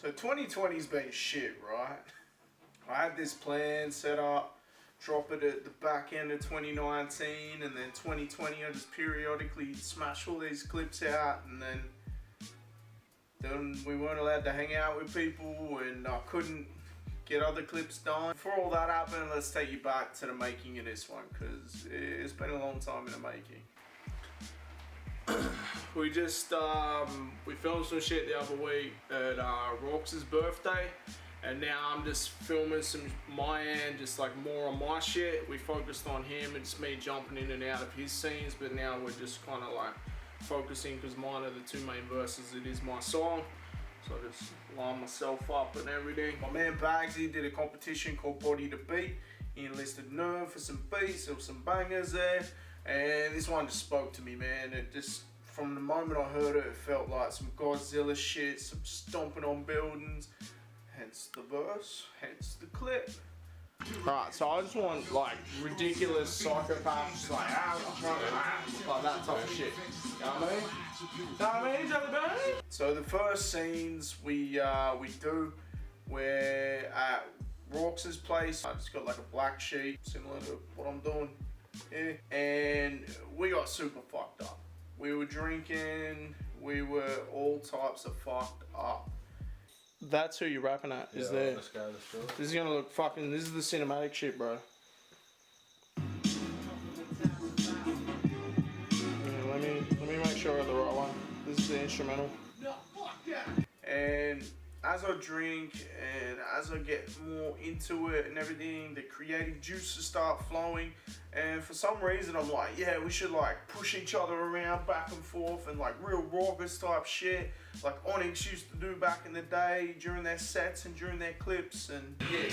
So 2020's been shit, right? I had this plan set up, drop it at the back end of 2019, and then 2020 I just periodically smash all these clips out, and then we weren't allowed to hang out with people, and I couldn't get other clips done. Before all that happened, let's take you back to the making of this one, because it's been a long time in the making. We just we filmed some shit the other week at Rox's birthday, and now I'm just filming some my end, just like more on my shit. We focused on him and just me jumping in and out of his scenes, but now we're just kind of like focusing, because mine are the two main verses. It is my song, so I just line myself up and everything. My man Bagsy did a competition called Body to Beat. He enlisted Nerve for some beats. There was some bangers there. And this one just spoke to me, man. It just, from the moment I heard it, it felt like some Godzilla shit, some stomping on buildings. Hence the verse, hence the clip. Right, so I just want like ridiculous psychopaths, like that type of shit. You know what I mean? So the first scenes we do, we're at Rox's place. I just got like a black sheet, similar to what I'm doing. Yeah. And we got super fucked up. We were drinking, we were all types of fucked up. That's who you're rapping at, is there? Let's go, let's do it. This is gonna look fucking, this is the cinematic shit, bro. Yeah, let me make sure I got the right one. This is the instrumental. No, fuck yeah. And as I drink and as I get more into it and everything, the creative juices start flowing, and for some reason I'm like, yeah, we should like push each other around back and forth and like real rockers type shit like Onyx used to do back in the day during their sets and during their clips. And yeah.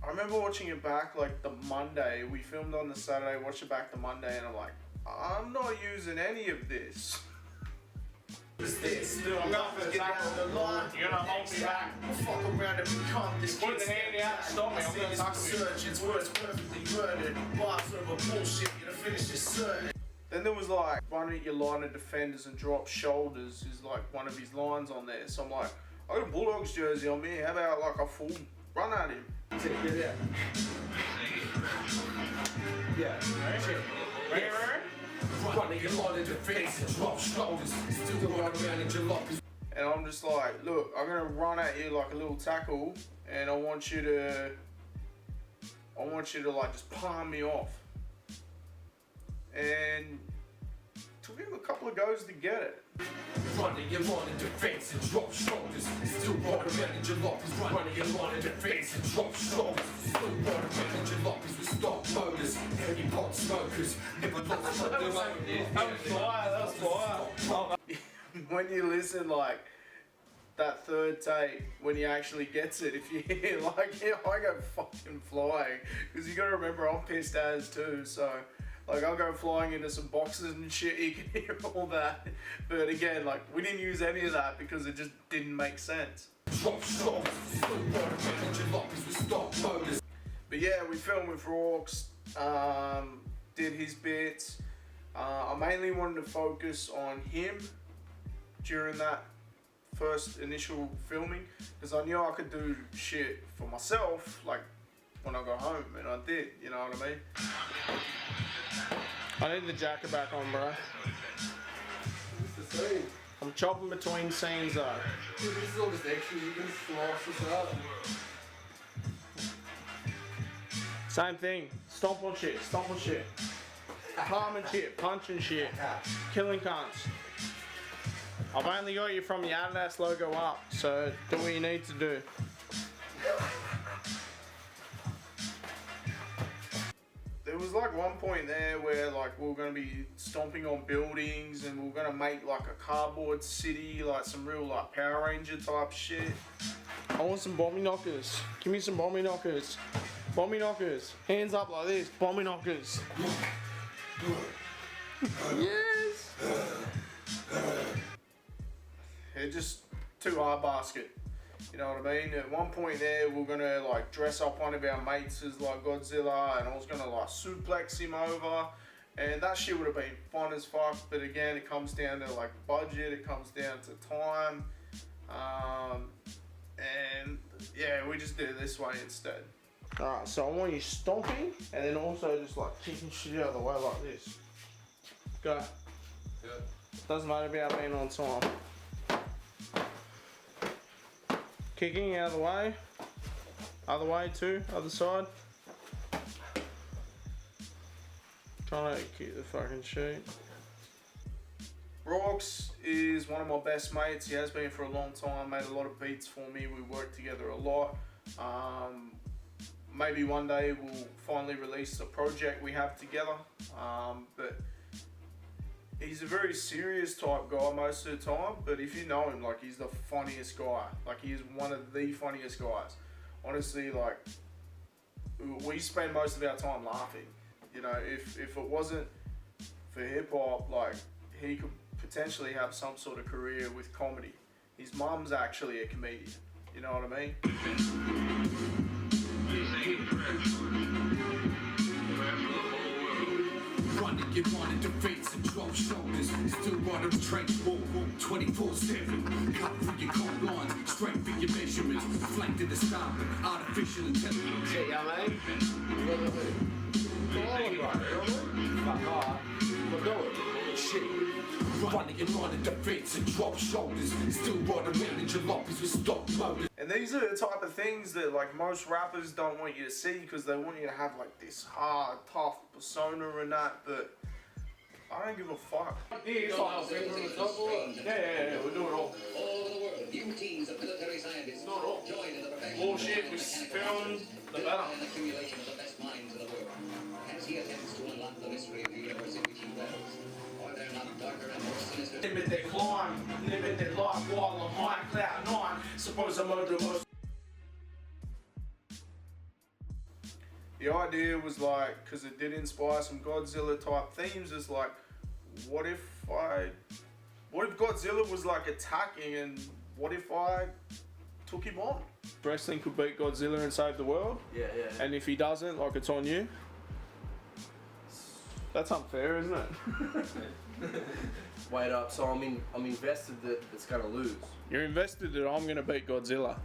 I remember watching it back like the Monday. We filmed on the Saturday, watched it back the Monday, and I'm like, I'm not using any of this. I'm going for the tackle. You're gonna hold me back. Fuck around and become this. Put the hand out, stop me. I'm gonna tackle you. Words perfectly worded. Bars over bullshit. You're gonna finish this certain. Then there was like, run at your line of defenders and drop shoulders is like one of his lines on there. So I'm like, I got a Bulldogs jersey on me. How about like a full run at him? Yeah. Running your line of defense and drop shoulders. Still run around in your lockers. And I'm just like, look, I'm gonna run at you like a little tackle, and I want you to like just palm me off. And took him a couple of goes to get it. Running your line of defense and drop shoulders. Still run around in your lockers. Running your line of defense and drop shoulders. Still run around in your lockers with stock motors. Heavy pot smokers. Never lost what they're like. That's fire. When you listen like that third tape, when he actually gets it, if you hear like, yeah, I go fucking flying. Because you gotta remember I'm pissed as too, so like I'll go flying into some boxes and shit, you can hear all that. But again, like we didn't use any of that because it just didn't make sense. But yeah, we filmed with Rox, did his bits. I mainly wanted to focus on him during that first initial filming, because I knew I could do shit for myself, like when I got home, and I did, you know what I mean? I need the jacket back on, bro. What's the scene? I'm chopping between scenes though. Dude, this is all just extras, you can slice this up. Same thing. Stomp on shit, palming shit, punching shit, killing cunts. I've only got you from your Adidas logo up, so do what you need to do. There was like one point there where like we were going to be stomping on buildings and we were going to make like a cardboard city, like some real like Power Ranger type shit. I want some bomby knockers. Give me some bomby knockers. Bomby knockers. Hands up like this. Bomby knockers. Yes. They're just too hard basket. You know what I mean? At one point there, we're gonna like dress up one of our mates as like Godzilla, and I was gonna like suplex him over, and that shit would have been fun as fuck. But again, it comes down to like budget, it comes down to time, and yeah, we just did it this way instead. Alright, so I want you stomping, and then also just like kicking shit out of the way like this. Go. Yeah. Doesn't matter about being on time. Kicking out of the way. Other way too, other side. Trying to keep the fucking sheet. Rorks is one of my best mates. He has been for a long time, made a lot of beats for me. We work together a lot. Maybe one day we'll finally release a project we have together. But he's a very serious type guy most of the time, but if you know him, like, he's the funniest guy. Like, he is one of the funniest guys. Honestly, like, we spend most of our time laughing. You know, if it wasn't for hip hop, like, he could potentially have some sort of career with comedy. His mum's actually a comedian. You know what I mean? Running, you wanted to face and drop shoulders. Still running the trench wall 24/7. Cut through your cold lines, straight for your measurements. Flanked in the stop, artificial intelligence. Shit, yeah, mate. Go on, bro. You know what I mean? Fuck off. But do it. Shit. Running and running defense and drop shoulders. Still running around in jalopies with stop motors. And these are the type of things that like most rappers don't want you to see because they want you to have like this hard, tough persona and that, but I don't give a fuck. Yeah, we'll do it all. All over the world, new teams of military scientists Not all. join in the profession. More shit we film, the better. An accumulation of the best minds in the world. As he attempts to unlock the mystery of the universe in which he dwells, are there not darker and more sinister? Limit their climb, limit their life while on high cloud nine. Suppose I'm over the most. The idea was like, because it did inspire some Godzilla type themes, is like, what if Godzilla was like attacking, and what if I took him on? Wrestling could beat Godzilla and save the world, yeah. and if he doesn't, like, it's on you. That's unfair, isn't it? Wait up, so I'm invested that it's gonna lose. You're invested that I'm gonna beat Godzilla,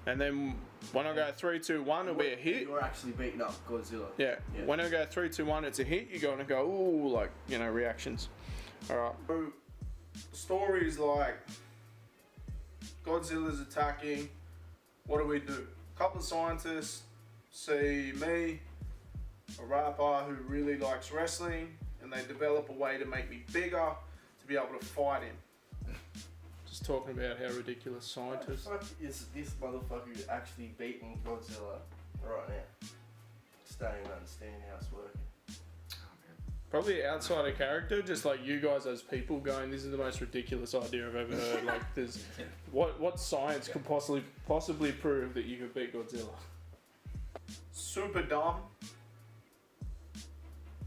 and then when I go 3, 2, 1, it'll be a hit. You're actually beating up Godzilla. Yeah. When I go 3, 2, 1, it's a hit. You're going to go, ooh, like, you know, reactions. All right. So, the story is like, Godzilla's attacking. What do we do? A couple of scientists see me, a rapper who really likes wrestling, and they develop a way to make me bigger to be able to fight him. Just talking about how ridiculous scientists. What the fuck is this motherfucker actually beating Godzilla right now? Just don't even understand how it's working. Probably outside of character, just like you guys as people going, this is the most ridiculous idea I've ever heard. Like, there's what science could possibly prove that you could beat Godzilla? Super dumb,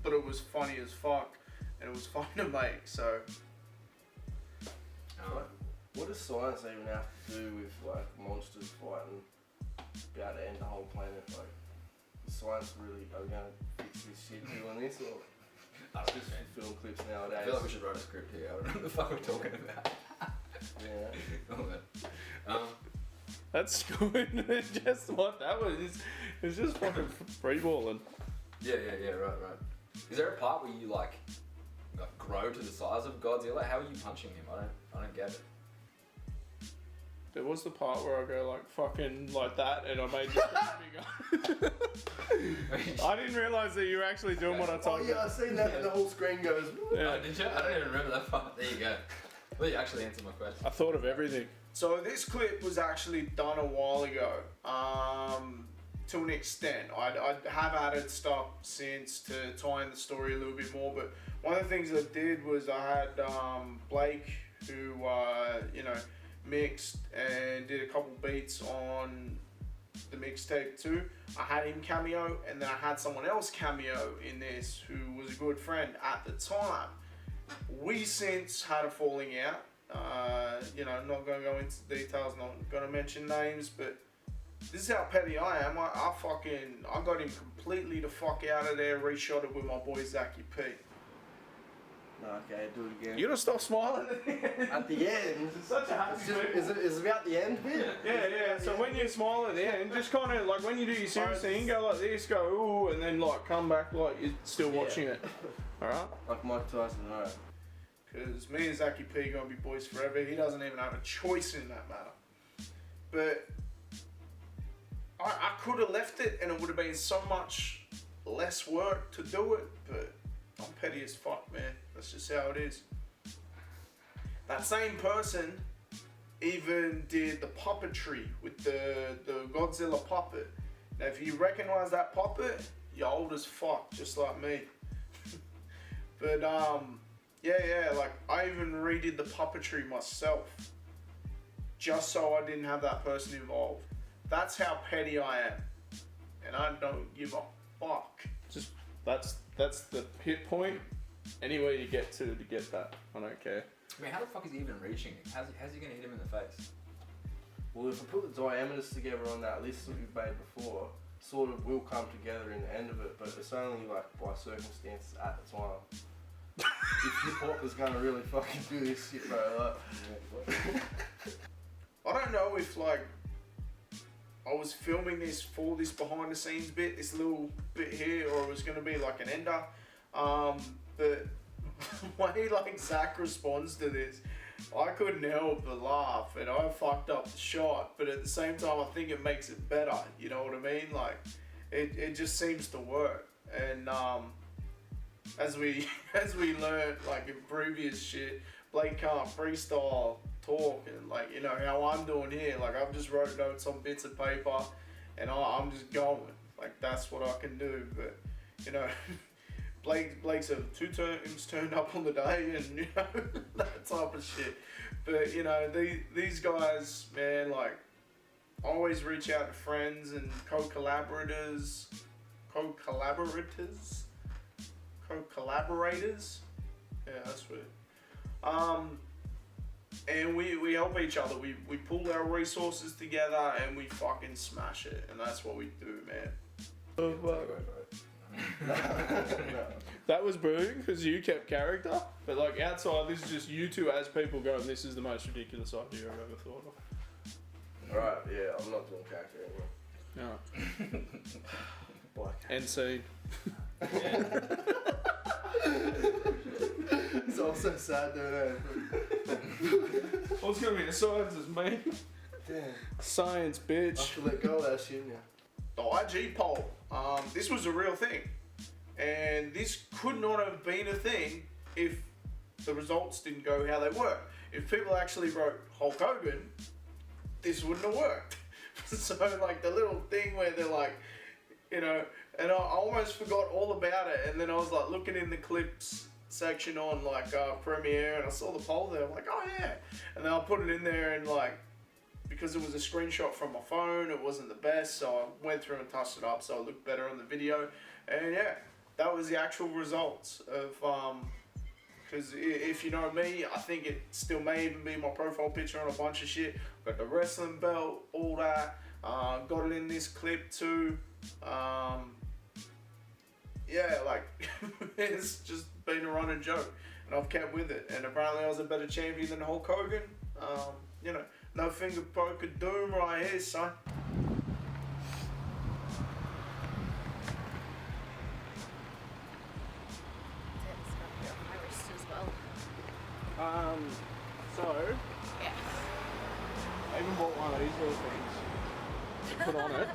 but it was funny as fuck, and it was fun to make. So, What does science even have to do with like monsters fighting, be able to end the whole planet? Like, is science really are we gonna fix this shit doing this, or just film clips nowadays? I feel like we should write a script here. I don't know what the fuck we're talking about. Yeah. Oh, man. that's good. Just what that was. It's just fucking freeballing. Yeah, right. Is there a part where you like grow to the size of Godzilla? How are you punching him? I don't get it. There was the part where I go like fucking like that, and I made this bigger. I didn't realise that you were actually doing what I told you. Oh yeah, I seen that, and the whole screen goes. Yeah. Oh, did you? I don't even remember that part. There you go. Well, you actually answered my question. I thought of everything. So this clip was actually done a while ago, to an extent. I have added stuff since to tie in the story a little bit more, but one of the things I did was I had Blake, who mixed and did a couple beats on the mixtape too. I had him cameo, and then I had someone else cameo in this who was a good friend at the time. We since had a falling out. you know, not gonna go into details, not gonna mention names, but this is how petty I am. I got him completely the fuck out of there, reshot it with my boy Zachy P. No, okay, do it again. You gotta stop smiling. At the end. It's such a happy Is it about the end bit? Yeah. So when you smile at the end, just kind of like when you do your serious thing, go like this, go ooh, and then like come back like you're still watching it. All right. Like Mike Tyson, alright. Because me and Zachy P gonna be boys forever. He doesn't even have a choice in that matter. But I could have left it, and it would have been so much less work to do it. But I'm petty as fuck, man. That's just how it is. That same person even did the puppetry with the Godzilla puppet. Now, if you recognize that puppet, you're old as fuck, just like me. But yeah, like I even redid the puppetry myself, just so I didn't have that person involved. That's how petty I am, and I don't give a fuck. Just that's the hit point. Anywhere you get to get that, I don't care. I mean, how the fuck is he even reaching him? How's he gonna hit him in the face? Well, if I put the diameters together on that list that we've made before, sort of will come together in the end of it, but it's only like by circumstance at the time. If hip hop is gonna really fucking do this shit, bro, like, I don't know if like I was filming this for this behind the scenes bit, this little bit here, or it was gonna be like an ender. But way like Zach responds to this, I couldn't help but laugh, and I fucked up the shot. But at the same time, I think it makes it better. You know what I mean? Like, it just seems to work. And as we learned like in previous shit, Blake can't freestyle talk, and like you know how I'm doing here. Like I've just wrote notes on bits of paper, and I'm just going. Like that's what I can do. But you know. Blake's a 2 times turned up on the day, and you know that type of shit. But you know these guys, man, like always reach out to friends and co-collaborators. Yeah, that's weird. And we help each other. We pull our resources together and we fucking smash it, and that's what we do, man. no. That was brilliant because you kept character, but like outside, this is just you two as people going, this is the most ridiculous idea I've ever thought of. Right, yeah, I'm not doing character anymore. No. Black. End scene. It's all so sad doing that. What's gonna be the science is me. Damn. Science, I bitch. have to let go of that shit now. The IG poll. This was a real thing. And this could not have been a thing if the results didn't go how they were. If people actually wrote Hulk Hogan, this wouldn't have worked. So like the little thing where they're like, you know, and I almost forgot all about it, and then I was like looking in the clips section on like Premiere, and I saw the poll there. I'm like, oh yeah, and then I put it in there, and like because it was a screenshot from my phone, it wasn't the best, so I went through and touched it up so it looked better on the video, and yeah, that was the actual results of because if you know me, I think it still may even be my profile picture on a bunch of shit. Got the wrestling belt, all that. Got it in this clip too. Yeah, like it's just been a running joke, and I've kept with it. And apparently, I was a better champion than Hulk Hogan. You know, no finger poke of doom right here, son. So Yes. I even bought one of these little things to put on it.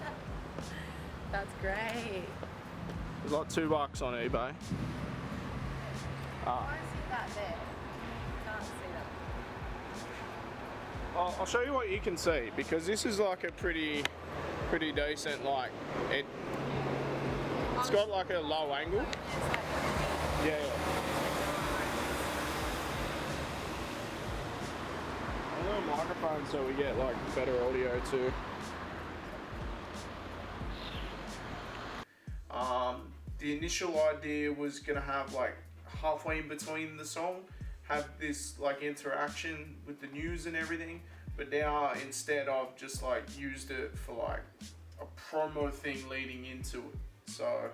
That's great. It's like $2 on eBay. Why is it that there? Can't see that. I'll show you what you can see, because this is like a pretty decent, like it's got like a low angle. Yeah. A little microphone so we get like better audio too. The initial idea was gonna have like halfway in between the song have this like interaction with the news and everything. But now instead I've just like used it for like a promo thing leading into it. So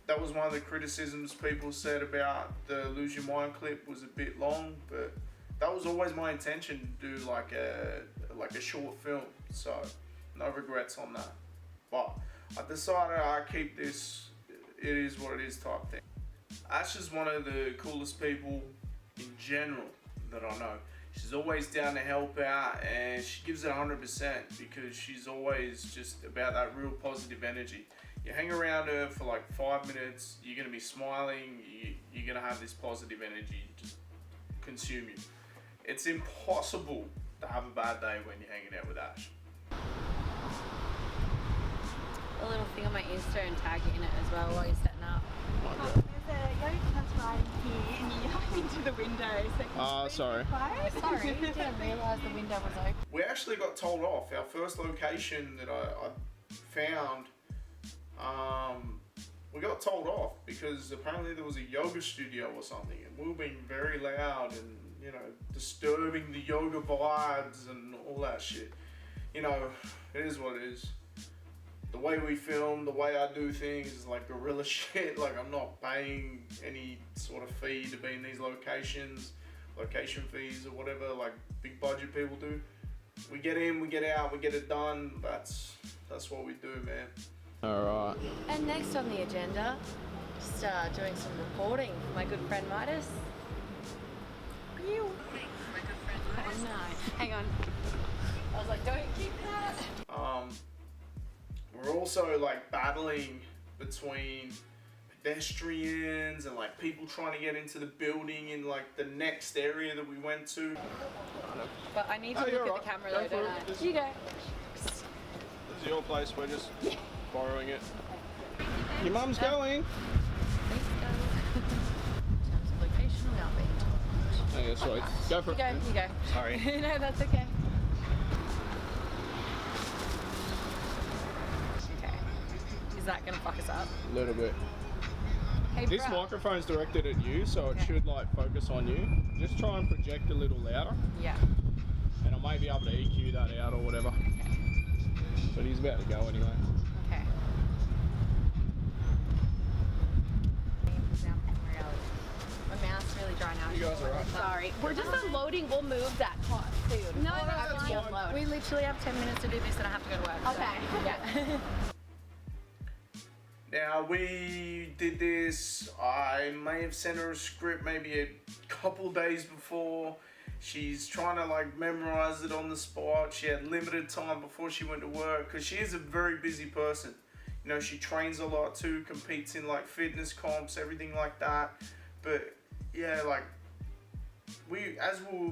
that was one of the criticisms people said about the Lose Your Mind clip, was a bit long, but that was always my intention to do like a short film. So no regrets on that. But I decided I keep this, it is what it is type thing. Ash is one of the coolest people in general that I know. She's always down to help out, and she gives it 100% because she's always just about that real positive energy. You hang around her for like 5 minutes, you're going to be smiling, you're going to have this positive energy just consume you. It's impossible to have a bad day when you're hanging out with Ash. A little thing on my Insta and tag it in it as well while you're setting up. There's a yoga class right here, and you have into the window. So Sorry. Sorry, didn't realise the window was open. We actually got told off. Our first location that I found, we got told off because apparently there was a yoga studio or something, and we were being very loud and, you know, disturbing the yoga vibes and all that shit. You know, it is what it is. The way we film, the way I do things is like guerrilla shit. Like, I'm not paying any sort of fee to be in these locations, location fees or whatever, like big budget people do. We get in, we get out, we get it done. That's what we do, man. Alright. And next on the agenda, just doing some reporting for my good friend Midas. You. Oh no, hang on. I was like, don't keep that. We're also like battling between pedestrians and like people trying to get into the building in like the next area that we went to. But I need to look at the camera though, don't I? You go. This is your place, we're just borrowing it. Your mum's going. Thanks, guys. In terms of location, we're not being told. Oh yeah, sorry. Go for it. You go. Sorry. No, that's okay. Is that gonna fuck us up? A little bit. Hey, This bro. microphone's directed at you, so it Okay. should like focus on you. Just try and project a little louder, Yeah. and I may be able to EQ that out or whatever. But he's about to go anyway. Okay. My mouth's really dry now. You guys all right? Sorry. we're just unloading. We'll move that pot soon. No, We'll have to fine. unload. we literally have 10 minutes to do this and I have to go to work. so, Okay. Yeah. Now we did this, I may have sent her a script maybe a couple days before. She's trying to like memorize it on the spot. She had limited time before she went to work because she is a very busy person. You know, she trains a lot too, competes in like fitness comps, everything like that. But yeah, like as we were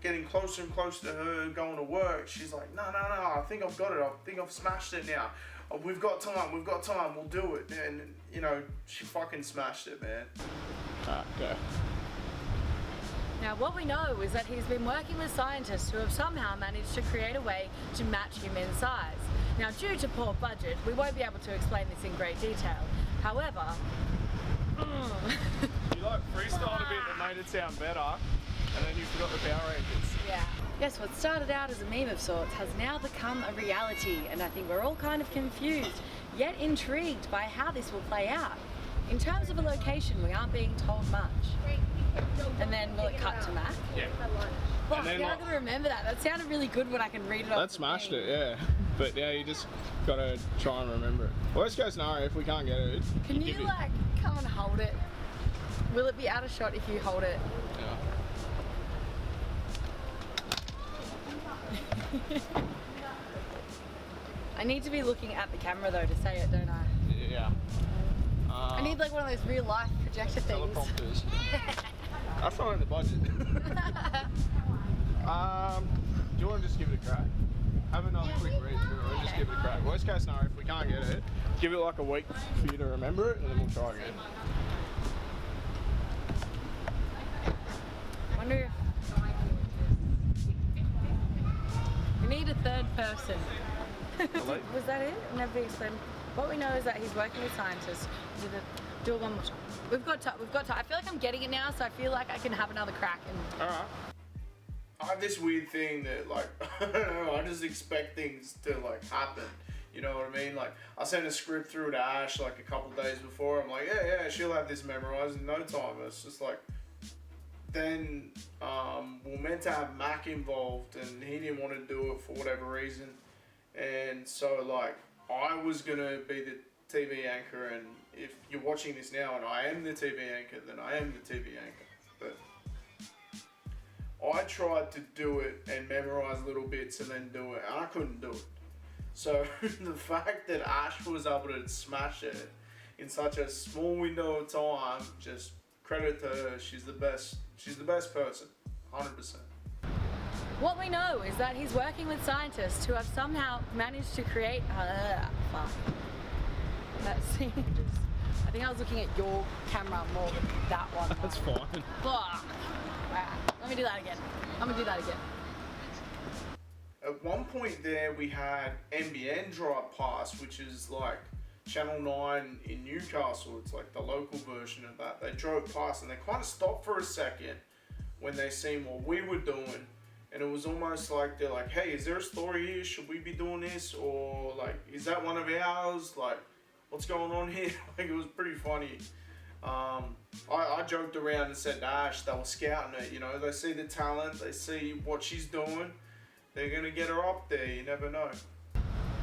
getting closer and closer to her going to work, she's like, no, I think I've got it. I think I've smashed it now. Oh, we've got time, we'll do it. And, you know, she fucking smashed it, man. Okay. Now, what we know is that he's been working with scientists who have somehow managed to create a way to match him in size. Now, due to poor budget, we won't be able to explain this in great detail. However, You like freestyled a bit that made it sound better, and then you forgot the Power Rangers. yeah. Yes, what started out as a meme of sorts has now become a reality, and I think we're all kind of confused, yet intrigued by how this will play out. In terms of a location, we aren't being told much. And then will it cut to Mac? Yeah. Fuck, And then yeah, like- I'm gonna remember that. That sounded really good when I can read it off That the smashed thing. it, yeah. But yeah, you just gotta try and remember it. Worst case scenario, if we can't get it, Can give you it- like come and hold it? Will it be out of shot if you hold it? Yeah. I need to be looking at the camera though to say it, don't I? Yeah. I need like one of those real life projector things. Teleprompters. That's not in the budget. Do you want to just give it a crack? Have another quick read through and just give it a crack. Worst case scenario, if we can't get it, give it like a week for you to remember it, and then we'll try again. I wonder if we need a third person. Was that it? Never explained. What we know is that he's working with scientists with Do it one more time. We've got time. I feel like I'm getting it now, so I feel like I can have another crack. And Alright. I have this weird thing that, like, I don't know, I just expect things to, like, happen. You know what I mean? Like, I sent a script through to Ash, like, a couple days before. I'm like, yeah, she'll have this memorized in no time. It's just like, then we're meant to have Mac involved, and he didn't want to do it for whatever reason. And so, like, I was going to be the TV anchor, and if you're watching this now and I am the TV anchor, then I am the TV anchor. But I tried to do it and memorize little bits and then do it, and I couldn't do it. So the fact that Ash was able to smash it in such a small window of time, just credit to her. She's the best. She's the best person, 100%. what we know is that he's working with scientists who have somehow managed to create. Fuck. That scene just. I think I was looking at your camera more than that one. That's fine. Fuck. Alright, let me do that again. I'm gonna do that again. At one point there, we had NBN drive past, which is like Channel 9 in Newcastle. It's like the local version of that. They drove past and they kind of stopped for a second when they seen what we were doing. And it was almost like they're like, hey, is there a story here? Should we be doing this? Or like, is that one of ours? Like, what's going on here? Like, it was pretty funny. I joked around and said, Ash, they were scouting it, you know, they see the talent, they see what she's doing, they're gonna get her up there, you never know.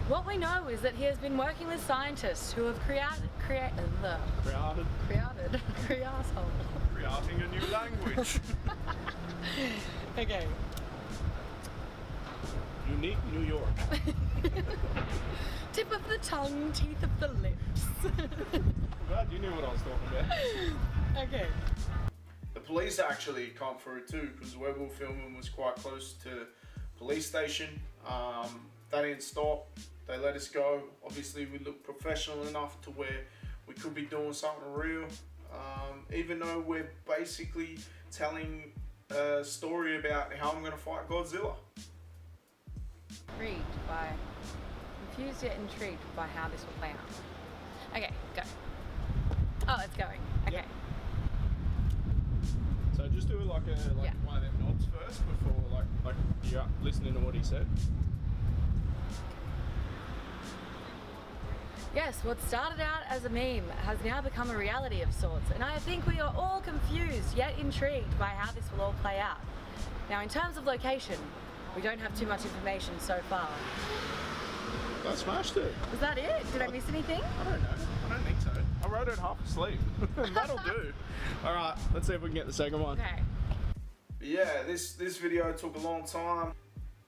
What we know is that he has been working with scientists who have created Creating a new language. Okay. Unique New York. Tip of the tongue, teeth of the lips. Glad you knew what I was talking about. Okay. The police actually come through too, because where we were filming was quite close to police station. They didn't stop. They let us go. Obviously, we looked professional enough to where we could be doing something real, even though we're basically telling a story about how I'm going to fight Godzilla. Confused yet intrigued by how this will play out. Okay, go. Oh, it's going. Okay. Yep. So just do one of them nods first before like you're listening to what he said. Yes, what started out as a meme has now become a reality of sorts, and I think we are all confused yet intrigued by how this will all play out. Now, in terms of location, we don't have too much information so far. I smashed it. Was that it? Did I miss anything? I don't know. I don't think so. I wrote it half asleep. That'll do. All right, let's see if we can get the second one. Okay. Yeah, this video took a long time.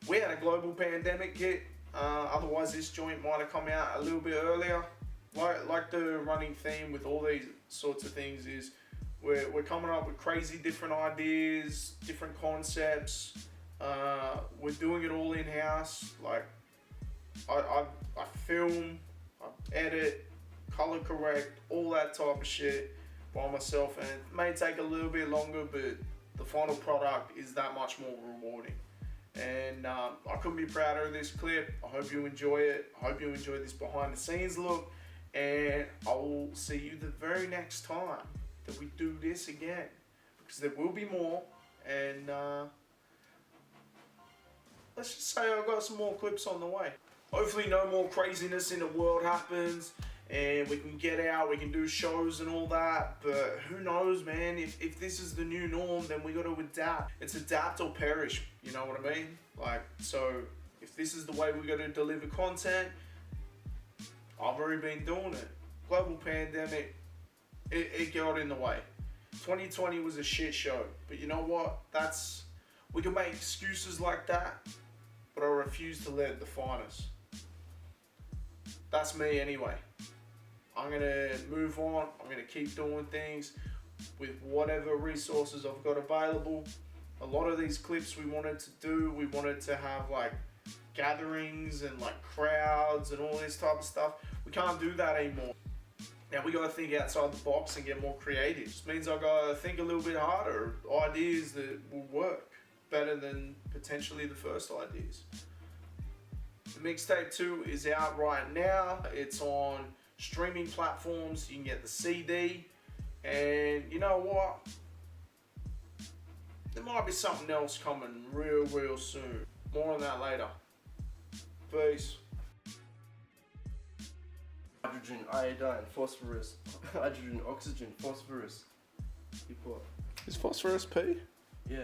We had a global pandemic hit. Otherwise, this joint might have come out a little bit earlier. Like the running theme with all these sorts of things is we're coming up with crazy different ideas, different concepts. We're doing it all in-house. Like, I film, I edit, color correct, all that type of shit by myself, and it may take a little bit longer, but the final product is that much more rewarding. And I couldn't be prouder of this clip. I hope you enjoy it. I hope you enjoy this behind the scenes look, and I will see you the very next time that we do this again, because there will be more. And let's just say I've got some more clips on the way. Hopefully no more craziness in the world happens, and we can get out, we can do shows and all that. But who knows, man? If this is the new norm, then we got to adapt. It's adapt or perish, you know what I mean? Like, so if this is the way we got to deliver content, I've already been doing it. Global pandemic, it got in the way. 2020 was a shit show, but you know what? We can make excuses like that, but I refuse to let it define us. That's me anyway. I'm gonna move on. I'm gonna keep doing things with whatever resources I've got available. A lot of these clips we wanted to have like gatherings and like crowds and all this type of stuff. We can't do that anymore. Now we gotta think outside the box and get more creative. This means I gotta think a little bit harder, ideas that will work better than potentially the first ideas. The Mixtape 2 is out right now. It's on streaming platforms. You can get the CD, and you know what? There might be something else coming real soon. More on that later. Peace. Hydrogen, iodine, phosphorus, hydrogen, oxygen, phosphorus. Hip hop. Is phosphorus P? Yeah.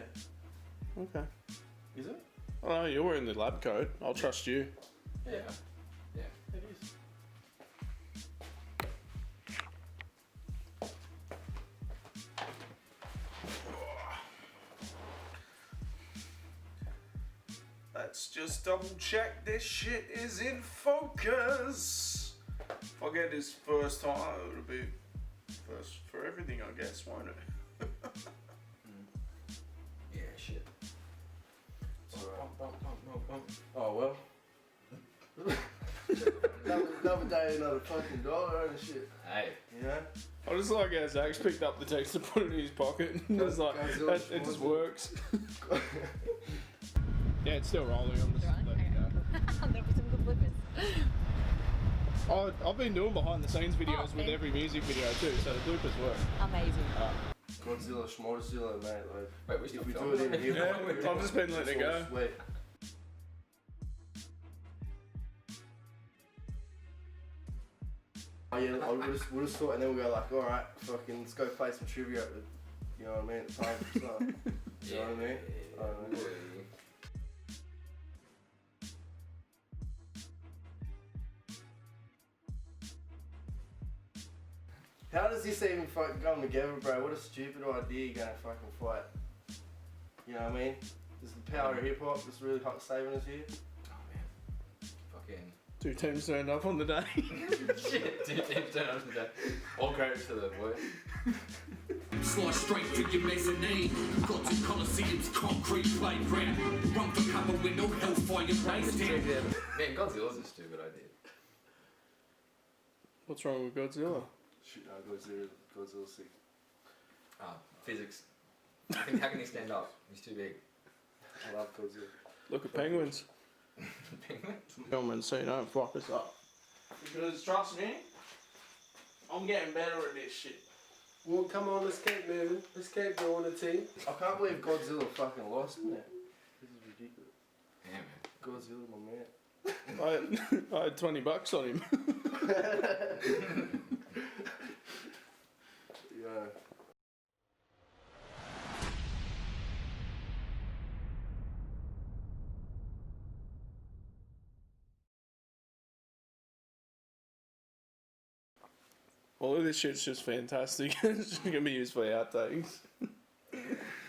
Okay. Is it? Oh, you're wearing the lab coat. I'll trust you. Yeah. Yeah. It is. Let's just double check this shit is in focus. If I get this first time, it'll be first for everything, I guess, won't it? Yeah, shit. Oh well. another day, another fucking dollar and shit. Hey. You know? I just like how Zach's picked up the text and put it in his pocket. It's like, it just works. Yeah, it's still rolling. I'm just letting it go. There'll be some good bloopers. I've been doing behind the scenes videos with every music video too, so the bloopers work. Amazing. Godzilla, Schmodzilla, mate. Like, Wait, we if still we do filming? it in hip hop, Yeah, I've just been letting it go. Sweet. Oh yeah, we'll just thought, and then we'll go like, alright, fucking, let's go play some trivia at the, you know what I mean, at the time. So, you know what I mean? I don't know. How does this even fucking come together, bro? What a stupid idea you're gonna fucking fight. You know what I mean? Is the power of hip hop that's really saving us here? Oh man. Fucking. 2 teams turned up on the day. Shit, dude, turn on today. All credit to the work. Slide straight through your mezzanine. Got to Coliseum's concrete playground. Run for cover with no hellfire base down. Man, Godzilla's a stupid idea. What's wrong with Godzilla? Shit, no, Godzilla's sick. Physics. How can he stand up? He's too big. I love Godzilla. Look at penguins. Penguins? Filming so you don't fuck us up. Because trust me, I'm getting better at this shit. Well, come on, let's keep moving. Let's keep doing the team. I can't believe Godzilla fucking lost in it. This is ridiculous. Yeah, man. Godzilla, my man. I had $20 on him. Yeah. All of this shit's just fantastic. It's just gonna be used for outtakes.